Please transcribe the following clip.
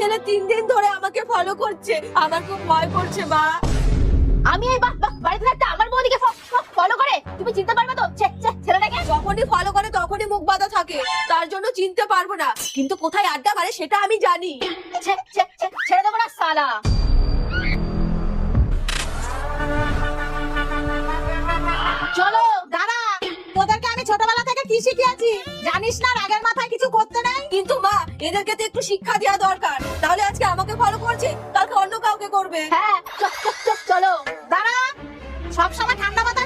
ছেলে 3 দিন ধরে আমাকে ফলো করছে, আমার খুব ভয় করছে মা। আমি এই বাড়িতে থাকতে আমার বৌদিকে ফলো করে, তুমি চিনতে পারবে তো ছেলেটাকে? যখনই ফলো করে তখনই মুখ বাঁধা থাকে, তার জন্য চিনতে পারবো না, কিন্তু কোথায় আড্ডা মারে সেটা আমি জানি। ছেড়ে দেবো না সালা। চলো। দাঁড়া, তোদেরকে আমি ছোটবেলা থেকে কি শিখিয়েছি জানিস না? রাগের মাথায় কিছু করতে নেই। কিন্তু মা, এদেরকে তো একটু শিক্ষা দেওয়া দরকার, তাহলে আজকে আমাকে ফলো করছে, কালকে অন্য কাউকে করবে। হ্যাঁ চলো। দাঁড়া, সবসময় ঠান্ডা মাথায়